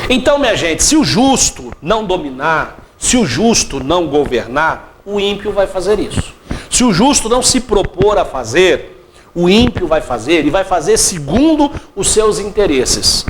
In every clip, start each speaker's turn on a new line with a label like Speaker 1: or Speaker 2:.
Speaker 1: Então, minha gente, se o justo não dominar, se o justo não governar, o ímpio vai fazer isso. Se o justo não se propor a fazer, o ímpio vai fazer, e vai fazer segundo os seus interesses.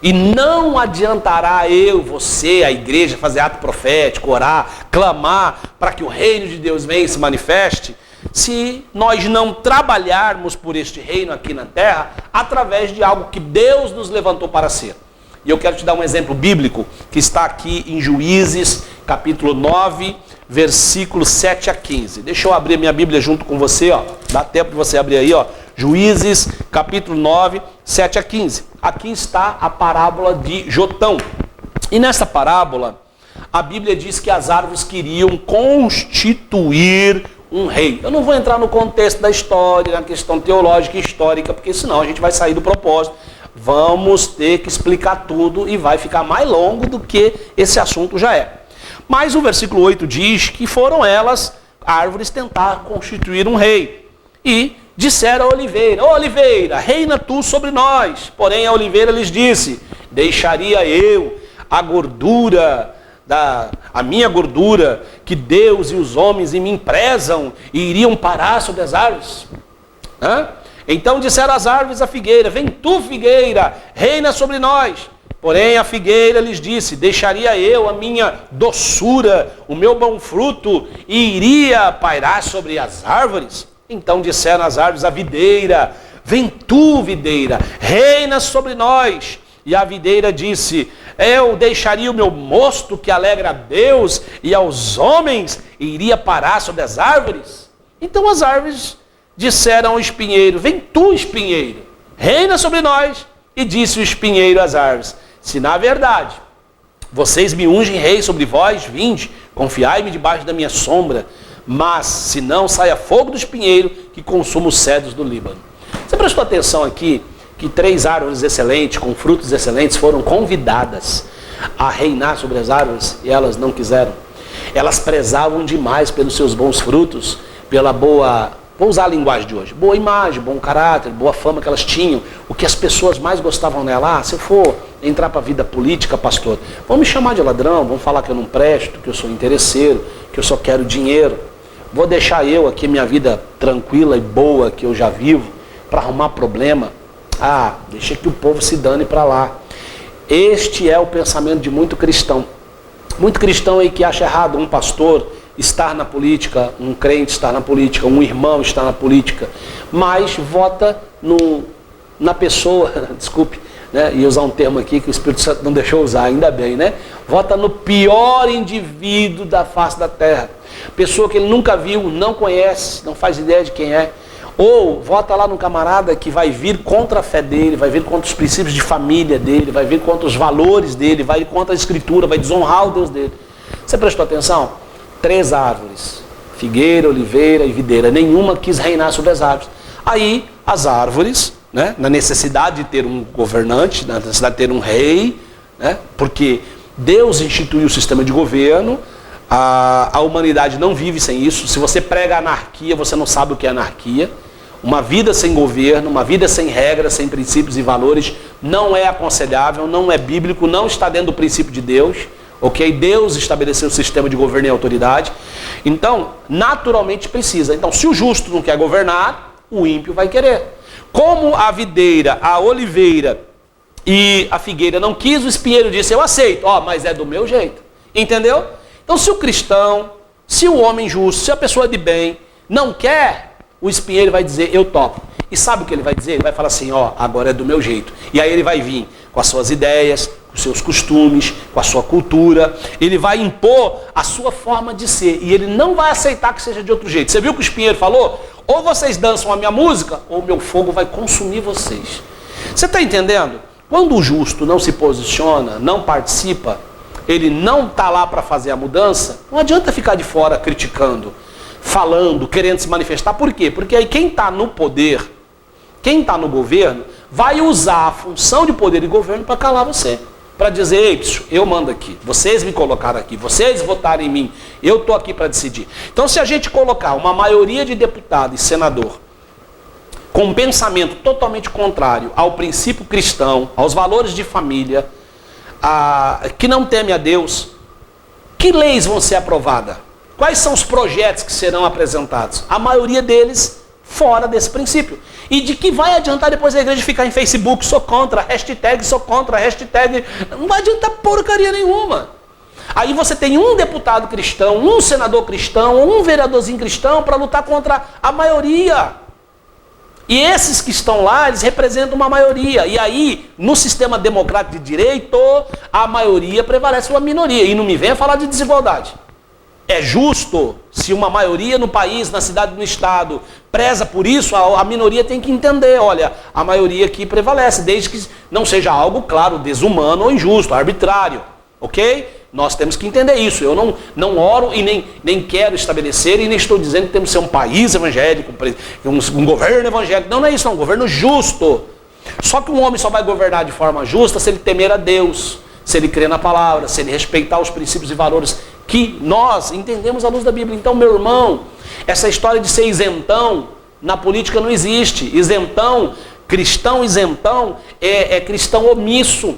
Speaker 1: E não adiantará eu, você, a igreja, fazer ato profético, orar, clamar para que o reino de Deus venha e se manifeste, se nós não trabalharmos por este reino aqui na terra, através de algo que Deus nos levantou para ser. E eu quero te dar um exemplo bíblico, que está aqui em Juízes, capítulo 9, versículos 7 a 15. Deixa eu abrir minha Bíblia junto com você, ó. Dá tempo de você abrir aí, ó. Juízes, capítulo 9, 7 a 15. Aqui está a parábola de Jotão. E nessa parábola, a Bíblia diz que as árvores queriam constituir um rei. Eu não vou entrar no contexto da história, na questão teológica e histórica, porque senão a gente vai sair do propósito. Vamos ter que explicar tudo e vai ficar mais longo do que esse assunto já é. Mas o versículo 8 diz que foram elas, árvores, tentar constituir um rei. E disseram a oliveira: ó oliveira, reina tu sobre nós. Porém a oliveira lhes disse: deixaria eu a gordura, a minha gordura, que Deus e os homens em mim prezam, e iriam parar sobre as árvores? Então disseram as árvores à figueira: vem tu, figueira, reina sobre nós. Porém a figueira lhes disse: deixaria eu a minha doçura, o meu bom fruto, e iria pairar sobre as árvores? Então disseram as árvores à videira: vem tu, videira, reina sobre nós. E a videira disse: eu deixaria o meu mosto que alegra a Deus e aos homens, e iria parar sobre as árvores? Então as árvores disseram ao espinheiro: vem tu, espinheiro, reina sobre nós. E disse o espinheiro às árvores: se na verdade vocês me ungem rei sobre vós, vinde, confiai-me debaixo da minha sombra. Mas se não, saia fogo do espinheiro que consuma os cedros do Líbano. Você prestou atenção aqui que 3 árvores excelentes, com frutos excelentes, foram convidadas a reinar sobre as árvores e elas não quiseram? Elas prezavam demais pelos seus bons frutos, pela boa, vou usar a linguagem de hoje, boa imagem, bom caráter, boa fama que elas tinham, o que as pessoas mais gostavam nela. Se eu for entrar para a vida política, pastor, vão me chamar de ladrão, vão falar que eu não presto, que eu sou interesseiro, que eu só quero dinheiro. Vou deixar eu aqui minha vida tranquila e boa que eu já vivo para arrumar problema? Deixa que o povo se dane para lá. Este é o pensamento de muito cristão. Muito cristão aí que acha errado um pastor estar na política, um crente estar na política, um irmão estar na política, mas vota na pessoa, desculpe, né, e usar um termo aqui que o Espírito Santo não deixou usar, ainda bem, né? Vota no pior indivíduo da face da terra. Pessoa que ele nunca viu, não conhece, não faz ideia de quem é. Ou vota lá no camarada que vai vir contra a fé dele, vai vir contra os princípios de família dele, vai vir contra os valores dele, vai vir contra a escritura, vai desonrar o Deus dele. Você prestou atenção? 3 árvores, figueira, oliveira e videira, nenhuma quis reinar sobre as árvores. Aí as árvores, né, na necessidade de ter um governante, na necessidade de ter um rei, né, porque Deus instituiu o sistema de governo, a humanidade não vive sem isso. Se você prega anarquia, você não sabe o que é anarquia. Uma vida sem governo, uma vida sem regras, sem princípios e valores, não é aconselhável, não é bíblico, não está dentro do princípio de Deus. Ok? Deus estabeleceu o sistema de governo e autoridade. Então, naturalmente precisa. Então, se o justo não quer governar, o ímpio vai querer. Como a videira, a oliveira e a figueira não quis, o espinheiro disse: eu aceito, mas é do meu jeito. Entendeu? Então, se o cristão, se o homem justo, se a pessoa de bem não quer, o espinheiro vai dizer: eu topo. E sabe o que ele vai dizer? Ele vai falar assim: agora é do meu jeito. E aí ele vai vir com as suas ideias, com os seus costumes, com a sua cultura. Ele vai impor a sua forma de ser. E ele não vai aceitar que seja de outro jeito. Você viu o que o espinheiro falou? Ou vocês dançam a minha música, ou o meu fogo vai consumir vocês. Você está entendendo? Quando o justo não se posiciona, não participa, ele não está lá para fazer a mudança, não adianta ficar de fora criticando, falando, querendo se manifestar. Por quê? Porque aí quem está no poder, quem está no governo, vai usar a função de poder e governo para calar você. Para dizer: ei, eu mando aqui, vocês me colocaram aqui, vocês votaram em mim, eu estou aqui para decidir. Então, se a gente colocar uma maioria de deputado e senador com um pensamento totalmente contrário ao princípio cristão, aos valores de família, que não teme a Deus, que leis vão ser aprovadas? Quais são os projetos que serão apresentados? A maioria deles fora desse princípio. E de que vai adiantar depois a igreja ficar em Facebook, sou contra, hashtag sou contra, hashtag... Não vai adiantar porcaria nenhuma. Aí você tem um deputado cristão, um senador cristão, um vereadorzinho cristão para lutar contra a maioria. E esses que estão lá, eles representam uma maioria. E aí, no sistema democrático de direito, a maioria prevalece sobre a minoria. E não me venha falar de desigualdade. É justo, se uma maioria no país, na cidade, no estado, preza por isso, a minoria tem que entender, olha, a maioria aqui prevalece, desde que não seja algo, claro, desumano ou injusto, arbitrário, ok? Nós temos que entender isso. Eu não oro e nem quero estabelecer e nem estou dizendo que temos que ser um país evangélico, um governo evangélico. Não é isso, é um governo justo. Só que um homem só vai governar de forma justa se ele temer a Deus, se ele crer na palavra, se ele respeitar os princípios e valores que nós entendemos à luz da Bíblia. Então, meu irmão, essa história de ser isentão na política não existe. Isentão, cristão isentão, é cristão omisso,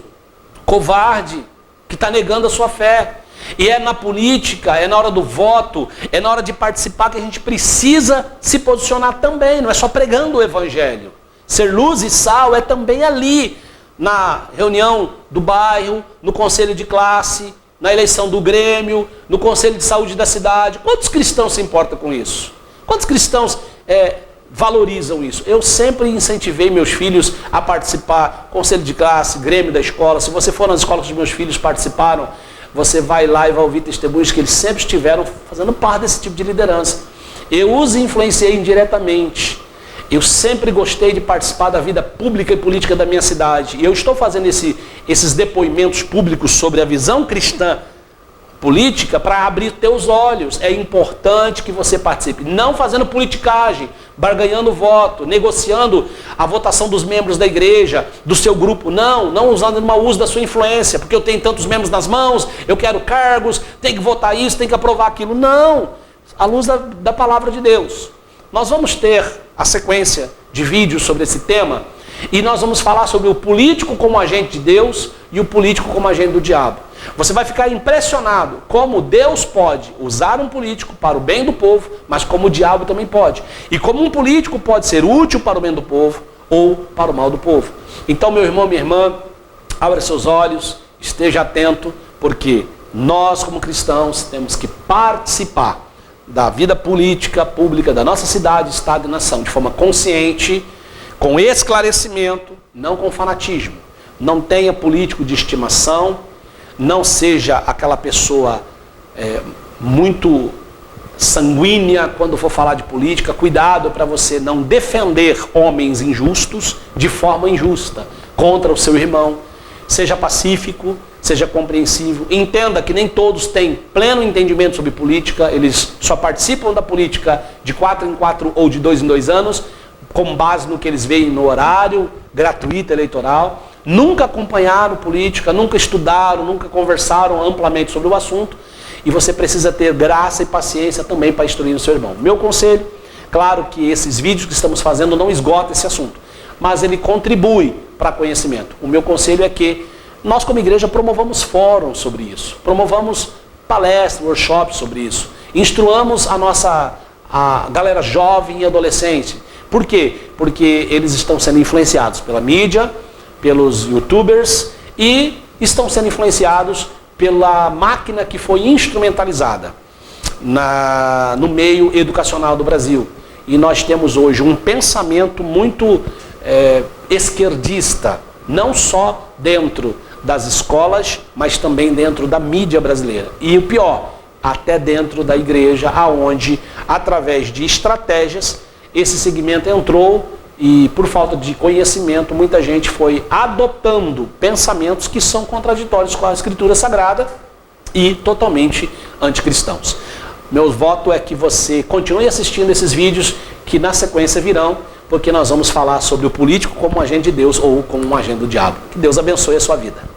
Speaker 1: covarde, que está negando a sua fé. E é na política, é na hora do voto, é na hora de participar que a gente precisa se posicionar também. Não é só pregando o evangelho. Ser luz e sal é também ali, na reunião do bairro, no conselho de classe, na eleição do Grêmio, no conselho de saúde da cidade. Quantos cristãos se importam com isso? Quantos cristãos valorizam isso? Eu sempre incentivei meus filhos a participar, conselho de classe, Grêmio da escola. Se você for nas escolas que os meus filhos participaram, você vai lá e vai ouvir testemunhos que eles sempre estiveram fazendo parte desse tipo de liderança. Eu os influenciei indiretamente. Eu sempre gostei de participar da vida pública e política da minha cidade. E eu estou fazendo esses depoimentos públicos sobre a visão cristã política para abrir teus olhos. É importante que você participe. Não fazendo politicagem, barganhando voto, negociando a votação dos membros da igreja, do seu grupo. Não usando mau uso da sua influência, porque eu tenho tantos membros nas mãos, eu quero cargos, tem que votar isso, tem que aprovar aquilo. Não! À luz da palavra de Deus. Nós vamos ter a sequência de vídeos sobre esse tema e nós vamos falar sobre o político como agente de Deus e o político como agente do diabo. Você vai ficar impressionado como Deus pode usar um político para o bem do povo, mas como o diabo também pode. E como um político pode ser útil para o bem do povo ou para o mal do povo. Então, meu irmão, minha irmã, abra seus olhos, esteja atento, porque nós como cristãos temos que participar da vida política, pública da nossa cidade, estado e nação, de forma consciente, com esclarecimento, não com fanatismo. Não tenha político de estimação, não seja aquela pessoa muito sanguínea quando for falar de política. Cuidado para você não defender homens injustos de forma injusta, contra o seu irmão. Seja pacífico, seja compreensivo. Entenda que nem todos têm pleno entendimento sobre política. Eles só participam da política de 4 em 4 ou de 2 em 2 anos, com base no que eles veem no horário gratuito eleitoral. Nunca acompanharam política, nunca estudaram, nunca conversaram amplamente sobre o assunto. E você precisa ter graça e paciência também para instruir o seu irmão. Meu conselho, claro que esses vídeos que estamos fazendo não esgotam esse assunto, mas ele contribui para conhecimento. O meu conselho é que nós como igreja promovamos fóruns sobre isso, promovamos palestras, workshops sobre isso, instruamos a galera jovem e adolescente. Por quê? Porque eles estão sendo influenciados pela mídia, pelos youtubers e estão sendo influenciados pela máquina que foi instrumentalizada no meio educacional do Brasil. E nós temos hoje um pensamento muito esquerdista, não só dentro das escolas, mas também dentro da mídia brasileira. E o pior, até dentro da igreja, aonde, através de estratégias, esse segmento entrou e, por falta de conhecimento, muita gente foi adotando pensamentos que são contraditórios com a Escritura Sagrada e totalmente anticristãos. Meu voto é que você continue assistindo esses vídeos que na sequência virão, porque nós vamos falar sobre o político como um agente de Deus ou como um agente do diabo. Que Deus abençoe a sua vida.